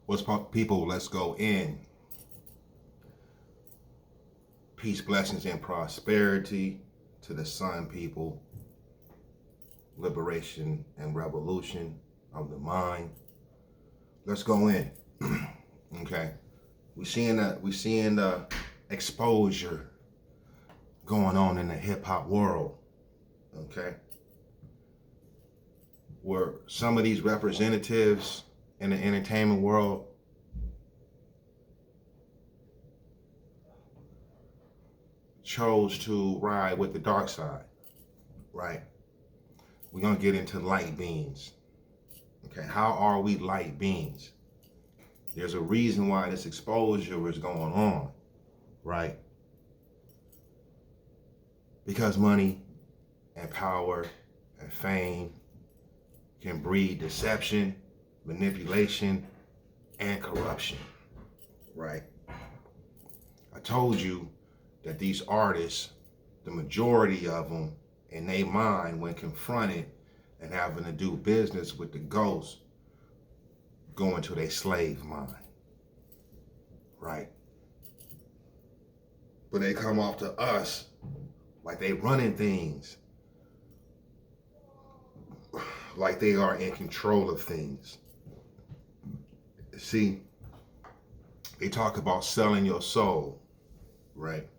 What's up, people? Let's go in. Peace, blessings, and prosperity to the sun people. Liberation and revolution of the mind. Let's go in. Okay. We're seeing the exposure going on in the hip hop world. Okay. Where some of these representatives in the entertainment world chose to ride with the dark side, right? We're gonna get into light beings. Okay, how are we light beings? There's a reason why this exposure is going on, right? Because money and power and fame can breed deception, manipulation, and corruption, right? I told you that these artists, the majority of them, in their mind, when confronted and having to do business with the ghost, go into their slave mind, right? But they come off to us like they running things, like they are in control of things. See, they talk about selling your soul, right?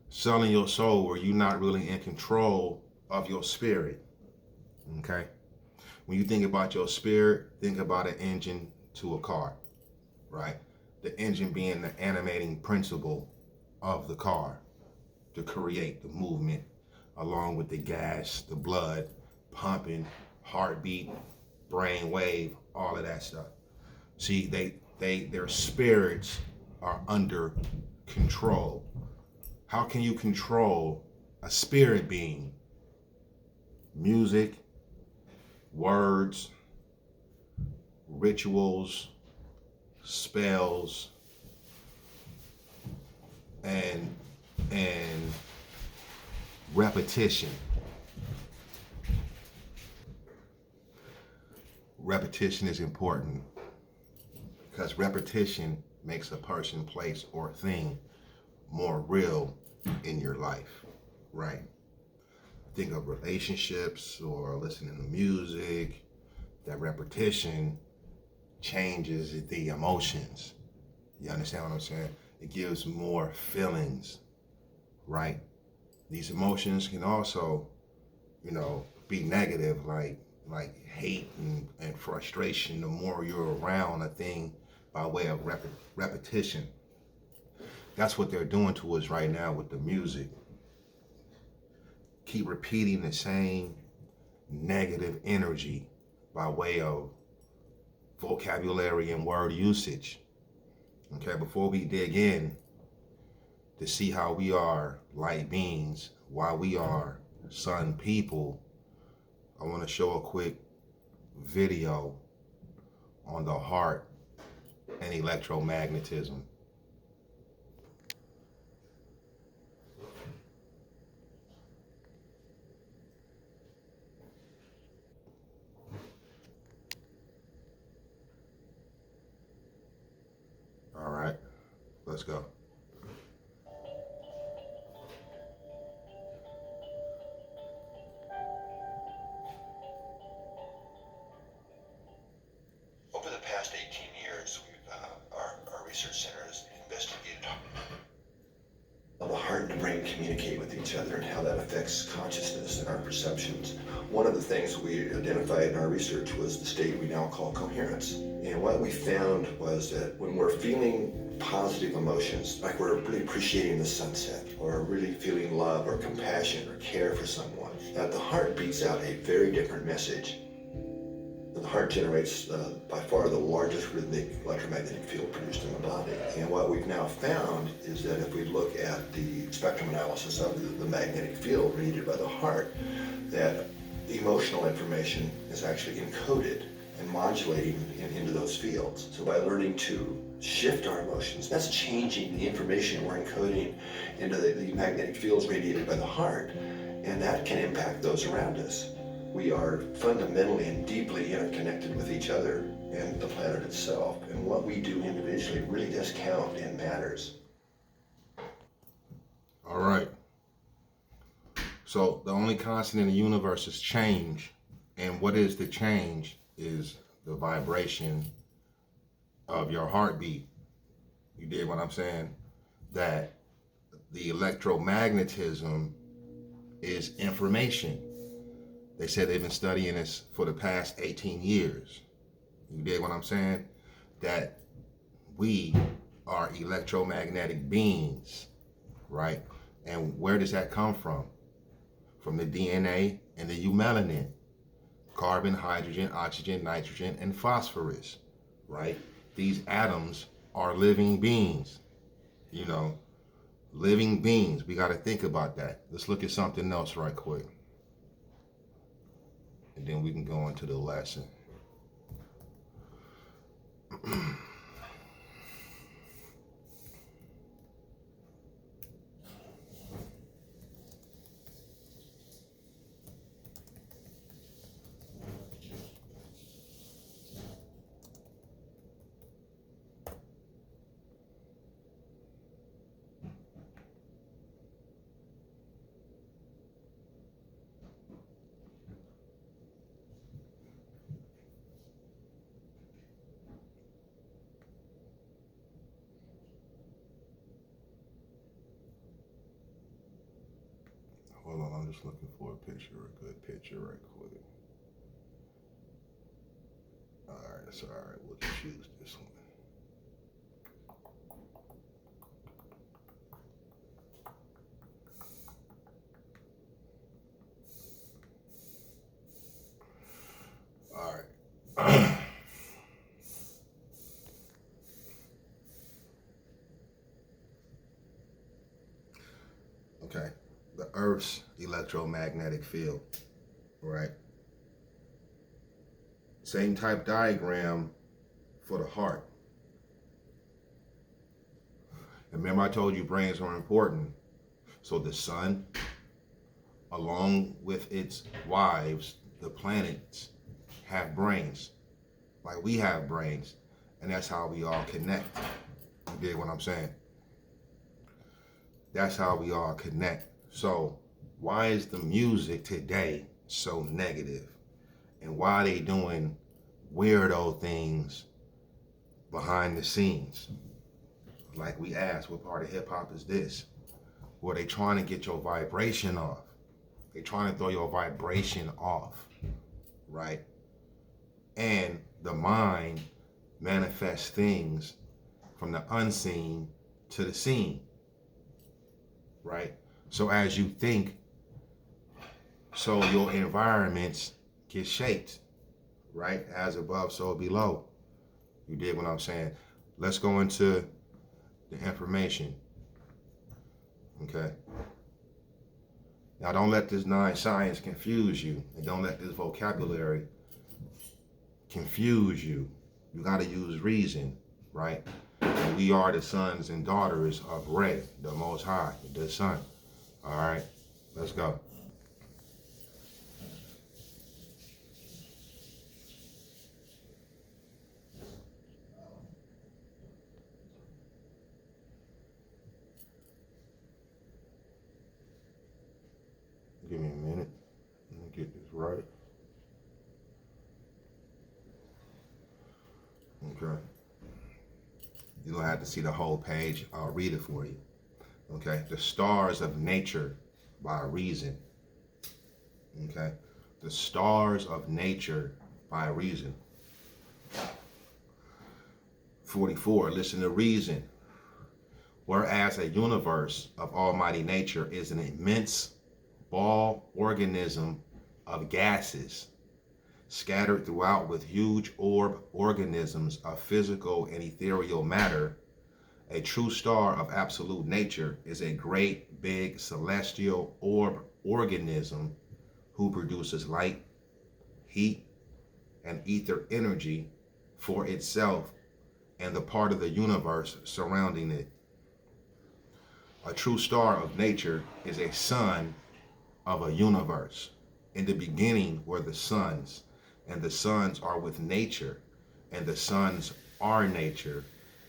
Selling your soul where you're not really in control of your spirit, okay? When you think about your spirit, think about an engine to a car, right? The engine being the animating principle of the car to create the movement along with the gas, the blood pumping, heartbeat, brain wave, all of that stuff. See, their spirits are under control. How can you control a spirit being? Music, words, rituals, spells, and repetition. Repetition is important because repetition makes a person, place, or thing more real in your life, right? Think of relationships or listening to music. That repetition changes the emotions. You understand what I'm saying? It gives more feelings, right? These emotions can also, be negative, like hate and frustration. The more you're around a thing by way of repetition. That's what they're doing to us right now with the music. Keep repeating the same negative energy by way of vocabulary and word usage. Okay, before we dig in to see how we are light beings, why we are sun people, I want to show a quick video on the heart and electromagnetism. All right, let's go. Over the past 18 years, our research center has investigated how the heart and the brain communicate with each each other and how that affects consciousness and our perceptions. One of the things we identified in our research was the state we now call coherence. And what we found was that when we're feeling positive emotions, like we're really appreciating the sunset, or really feeling love or compassion or care for someone, that the heart beats out a very different message. The heart generates by far the largest rhythmic electromagnetic field produced in the body. And what we've now found is that if we look at the spectrum analysis of the magnetic field radiated by the heart, that the emotional information is actually encoded and modulating into those fields. So by learning to shift our emotions, that's changing the information we're encoding into the magnetic fields radiated by the heart, and that can impact those around us. We are fundamentally and deeply interconnected with each other and the planet itself, and what we do individually really does count and matters. All right. So the only constant in the universe is change. And what is the change is the vibration of your heartbeat. You dig what I'm saying? That the electromagnetism is information. They said they've been studying this for the past 18 years. You dig what I'm saying? That we are electromagnetic beings, right? And where does that come from? From the DNA and the eumelanin, carbon, hydrogen, oxygen, nitrogen, and phosphorus, right? These atoms are living beings, living beings. We got to think about that. Let's look at something else right quick. And then we can go into the lesson. Hold on, I'm just looking for a good picture right quick. All right, it's all right. We'll just choose this one. All right. Okay. The Earth's electromagnetic field, right? Same type diagram for the heart. And remember I told you brains are important. So the sun, along with its wives, the planets, have brains. Like we have brains. And that's how we all connect. You dig what I'm saying? That's how we all connect. So why is the music today so negative? And why are they doing weirdo things behind the scenes? Like we asked, what part of hip hop is this? Well, they trying to get your vibration off. They trying to throw your vibration off, right? And the mind manifests things from the unseen to the seen, right? So as you think, so your environments get shaped, right? As above, so below. You dig what I'm saying? Let's go into the information, okay? Now don't let this science confuse you, and don't let this vocabulary confuse you. You got to use reason, right? And we are the sons and daughters of Re, the Most High, the Son. All right, let's go. Give me a minute. Let me get this right. Okay. You don't have to see the whole page. I'll read it for you. Okay. The stars of nature by reason. Okay? The stars of nature by reason. 44, listen to reason. Whereas a universe of almighty nature is an immense ball organism of gases scattered throughout with huge orb organisms of physical and ethereal matter, a true star of absolute nature is a great big celestial orb organism who produces light, heat, and ether energy for itself and the part of the universe surrounding it. A true star of nature is a sun of a universe. In the beginning were the suns, and the suns are with nature, and the suns are nature,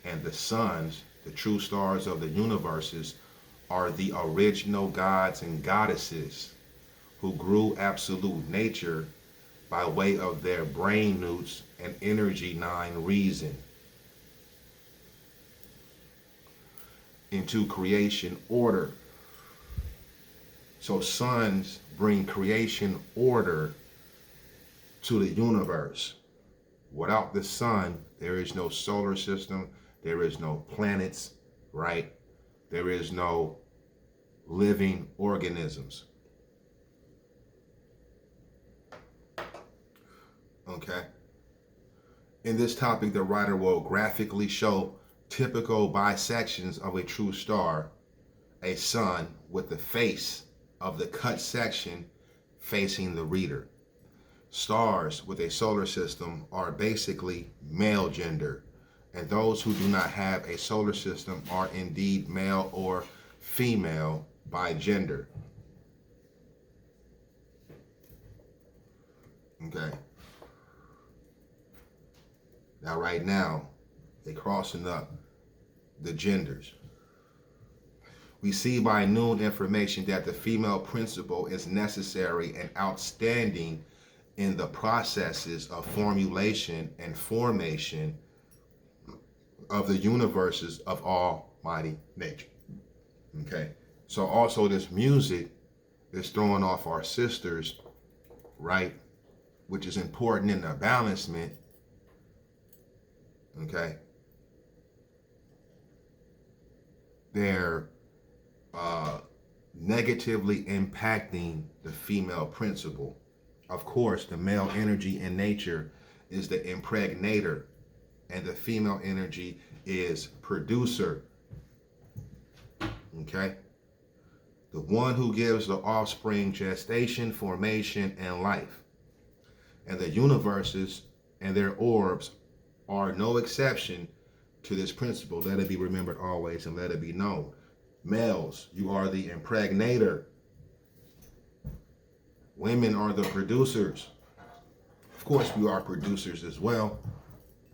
and the suns, the true stars of the universes, are the original gods and goddesses who grew absolute nature by way of their brain newts and energy nine reason into creation order. So suns bring creation order to the universe. Without the sun, there is no solar system, there is no planets, right? There is no living organisms. Okay? In this topic, the writer will graphically show typical bisections of a true star, a sun with the face of the cut section facing the reader. Stars with a solar system are basically male gender, and those who do not have a solar system are indeed male or female by gender. Okay. Now, right now, they're crossing up the genders. We see by new information that the female principle is necessary and outstanding in the processes of formulation and formation of the universes of almighty nature. Okay, so also this music is throwing off our sisters, right, which is important in the balancement. Okay, they're negatively impacting the female principle. Of course, the male energy in nature is the impregnator, and the female energy is producer. Okay? The one who gives the offspring gestation, formation, and life. And the universes and their orbs are no exception to this principle. Let it be remembered always and let it be known. Males, you are the impregnator. Women are the producers. Of course, we are producers as well,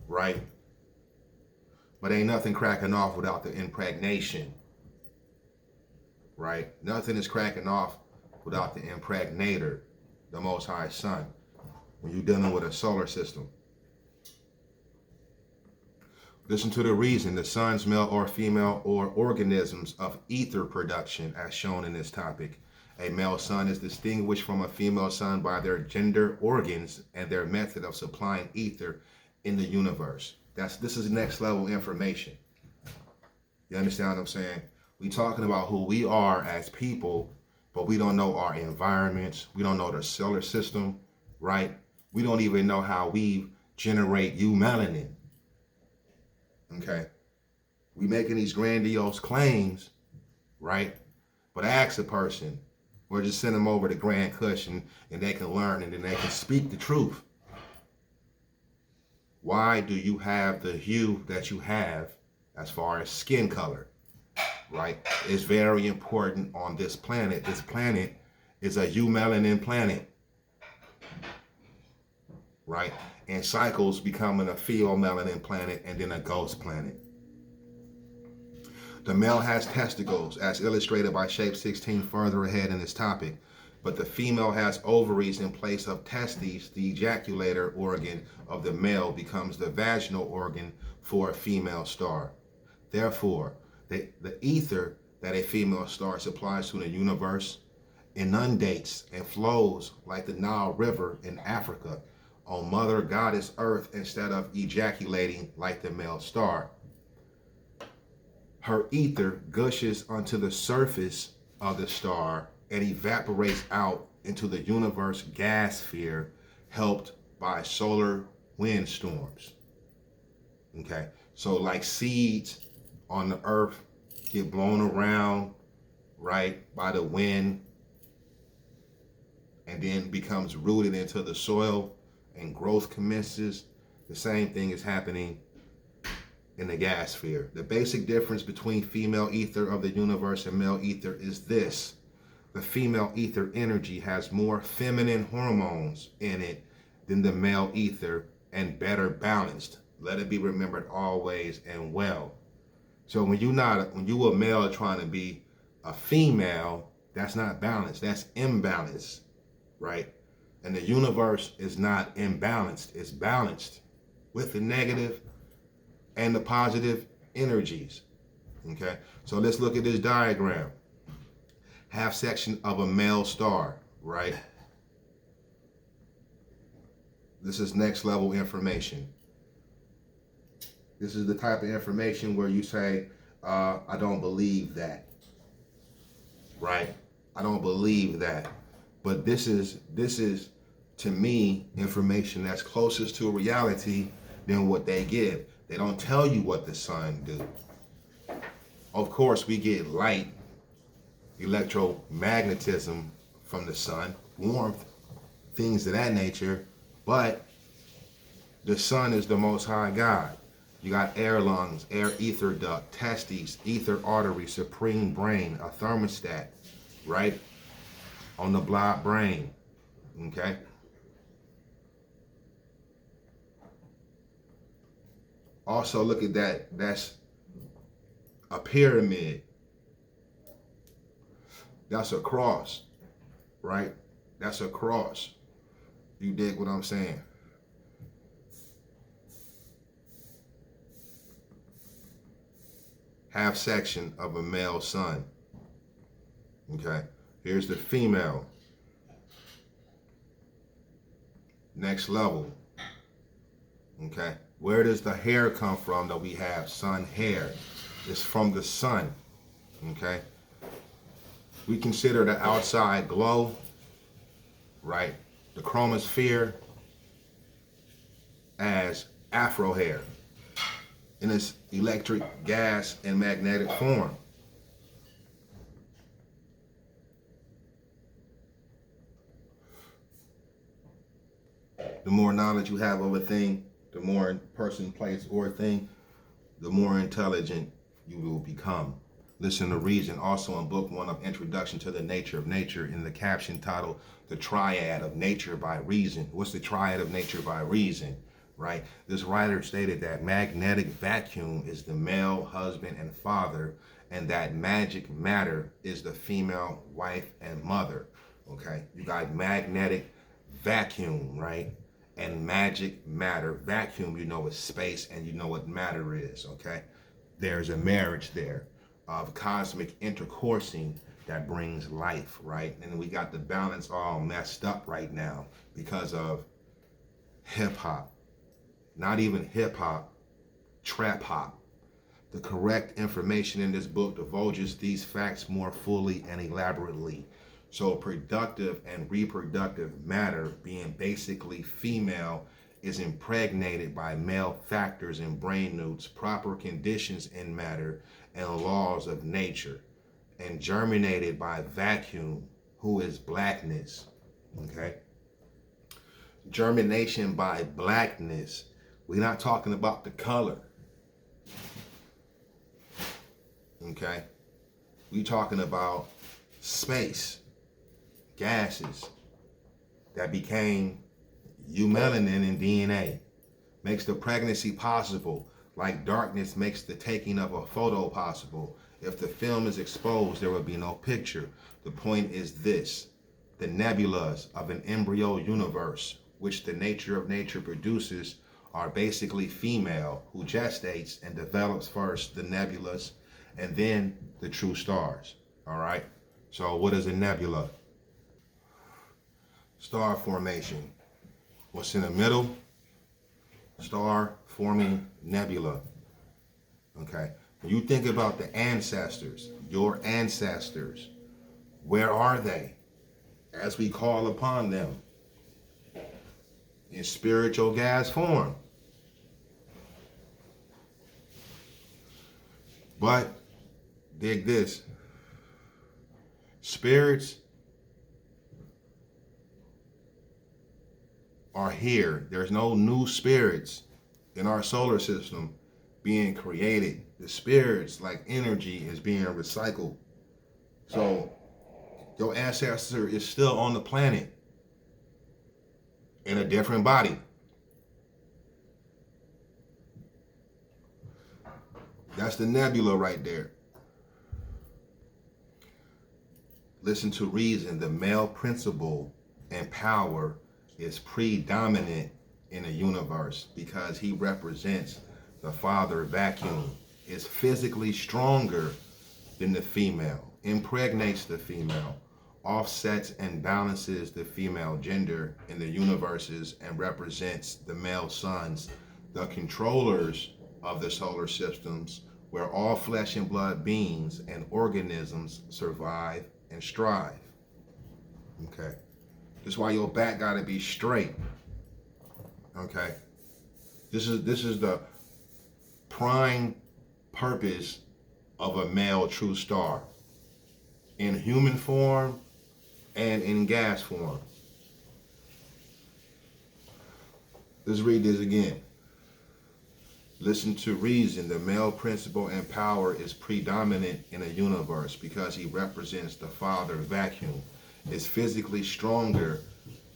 right? But ain't nothing cracking off without the impregnation, right? Nothing is cracking off without the impregnator, the Most High Sun, when you're dealing with a solar system. Listen to the reason. The sun's male or female or organisms of ether production as shown in this topic. A male sun is distinguished from a female sun by their gender organs and their method of supplying ether in the universe. This is next level information. You understand what I'm saying? We talking about who we are as people, but we don't know our environments. We don't know the solar system, right? We don't even know how we generate eumelanin. Okay? We making these grandiose claims, right? But ask a person, or just send them over to Grand Cushion and they can learn and then they can speak the truth. Why do you have the hue that you have as far as skin color, right? It's very important on this planet. This planet is a eumelanin planet, right? And cycles becoming a pheomelanin planet and then a ghost planet. The male has testicles, as illustrated by shape 16 further ahead in this topic, but the female has ovaries in place of testes. The ejaculator organ of the male becomes the vaginal organ for a female star. Therefore, the ether that a female star supplies to the universe inundates and flows like the Nile River in Africa on Mother Goddess Earth instead of ejaculating like the male star. Her ether gushes onto the surface of the star and evaporates out into the universe gas sphere, helped by solar windstorms. Okay, so like seeds on the earth get blown around, right, by the wind, and then becomes rooted into the soil and growth commences. The same thing is happening in the gas sphere. The basic difference between female ether of the universe and male ether is this: the female ether energy has more feminine hormones in it than the male ether, and better balanced. Let it be remembered always and well. So when you a male trying to be a female, that's not balanced. That's imbalance, right? And the universe is not imbalanced. It's balanced with the negative and the positive energies. Okay, so let's look at this diagram. Half section of a male star, right? This is next level information. This is the type of information where you say, I don't believe that, right? I don't believe that. But this is to me information that's closest to reality than what they give. They don't tell you what the sun do. Of course, we get light, electromagnetism from the sun, warmth, things of that nature, but the sun is the Most High God. You got air lungs, air ether duct, testes, ether artery, supreme brain, a thermostat, right? On the blood brain, okay? Also look at that, that's a pyramid. That's a cross, right? That's a cross. You dig what I'm saying? Half section of a male sun. Okay, here's the female. Next level. Okay, where does the hair come from that we have? Sun hair. It's from the sun. Okay, we consider the outside glow, right, the chromosphere, as afro hair in its electric, gas, and magnetic form. The more knowledge you have of a thing, the more person, place, or thing, the more intelligent you will become. Listen to reason, also in book 1 of Introduction to the Nature of Nature, in the caption titled, The Triad of Nature by Reason. What's the triad of nature by reason, right? This writer stated that magnetic vacuum is the male husband and father, and that magic matter is the female wife and mother, okay? You got magnetic vacuum, right? And magic matter. Vacuum, you know, is space, and you know what matter is, okay? There's a marriage there of cosmic intercoursing that brings life, right? And we got the balance all messed up right now because of hip hop. Not even hip hop, trap hop. The correct information in this book divulges these facts more fully and elaborately. So productive and reproductive matter, being basically female, is impregnated by male factors and brain newts, proper conditions in matter, and laws of nature, and germinated by vacuum, who is blackness, okay? Germination by blackness. We're not talking about the color, okay? We're talking about space, gases that became eumelanin in DNA, makes the pregnancy possible, like darkness makes the taking of a photo possible. If the film is exposed, there will be no picture. The point is this: the nebulas of an embryo universe, which the nature of nature produces, are basically female, who gestates and develops first the nebulas and then the true stars. All right, so what is a nebula? star formation. What's in the middle? Star forming nebula. Okay. When you think about the ancestors, your ancestors, where are they? As we call upon them in spiritual gas form. But dig this. Spirits are here. There's no new spirits in our solar system being created. The spirits, like energy, is being recycled. So your ancestor is still on the planet in a different body. That's the nebula right there. Listen to reason. The male principle and power is predominant in the universe because he represents the father vacuum. Is physically stronger than the female, impregnates the female, offsets and balances the female gender in the universes, and represents the male sons, the controllers of the solar systems, where all flesh and blood beings and organisms survive and strive. Okay. That's why your back gotta be straight. Okay. This is the prime purpose of a male true star. In human form and in gas form. Let's read this again. Listen to reason. The male principle and power is predominant in a universe because he represents the father vacuum. Is physically stronger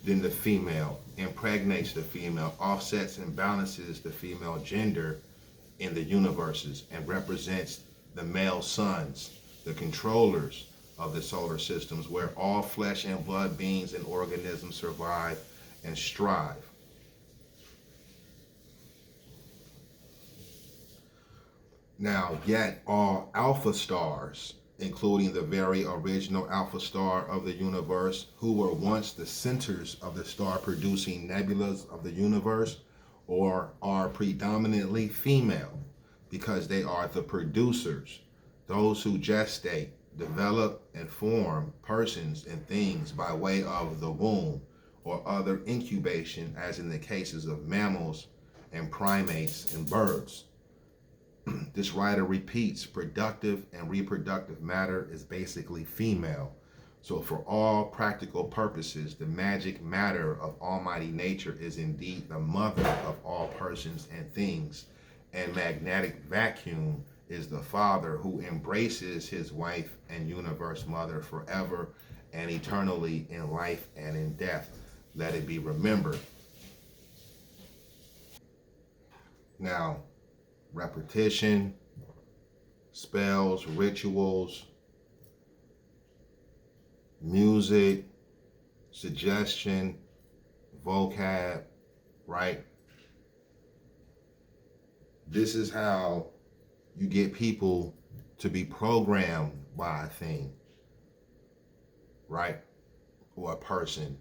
than the female, impregnates the female, offsets and balances the female gender in the universes, and represents the male sons, the controllers of the solar systems, where all flesh and blood beings and organisms survive and strive. Now, yet all alpha stars, including the very original alpha star of the universe, who were once the centers of the star-producing nebulas of the universe, or are predominantly female, because they are the producers, those who gestate, develop, and form persons and things by way of the womb or other incubation, as in the cases of mammals and primates and birds. This writer repeats, productive and reproductive matter is basically female. So for all practical purposes, the magic matter of almighty nature is indeed the mother of all persons and things, and magnetic vacuum is the father who embraces his wife and universe mother forever and eternally in life and in death. Let it be remembered. Now, repetition, spells, rituals, music, suggestion, vocab, right? This is how you get people to be programmed by a thing, right? Or a person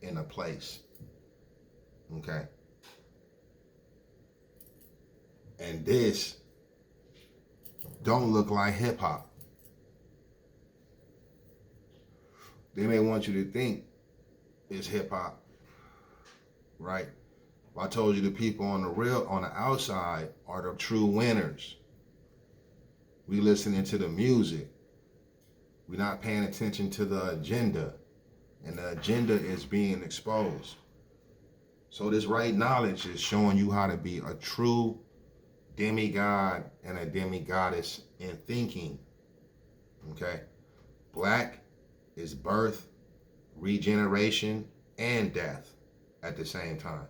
in a place, okay? And this don't look like hip hop. They may want you to think it's hip hop, right? If I told you the people on the outside are the true winners. We listening to the music. We're not paying attention to the agenda. And the agenda is being exposed. So this right knowledge is showing you how to be a true demigod and a demigoddess in thinking. Okay? Black is birth, regeneration, and death at the same time.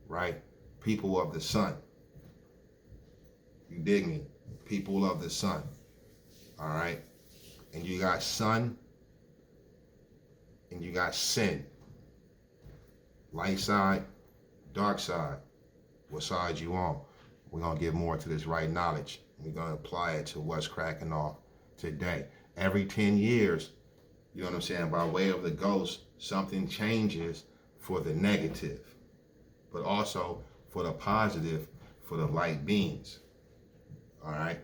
Right? People of the sun. You dig me? People of the sun. All right? And you got sun and you got sin. Light side, dark side. What side you on? We're going to get more to this right knowledge. We're going to apply it to what's cracking off today. Every 10 years, you know what I'm saying, by way of the ghost, something changes for the negative, but also for the positive, for the light beings. All right?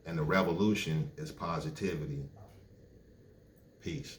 And the revolution is positivity. Peace.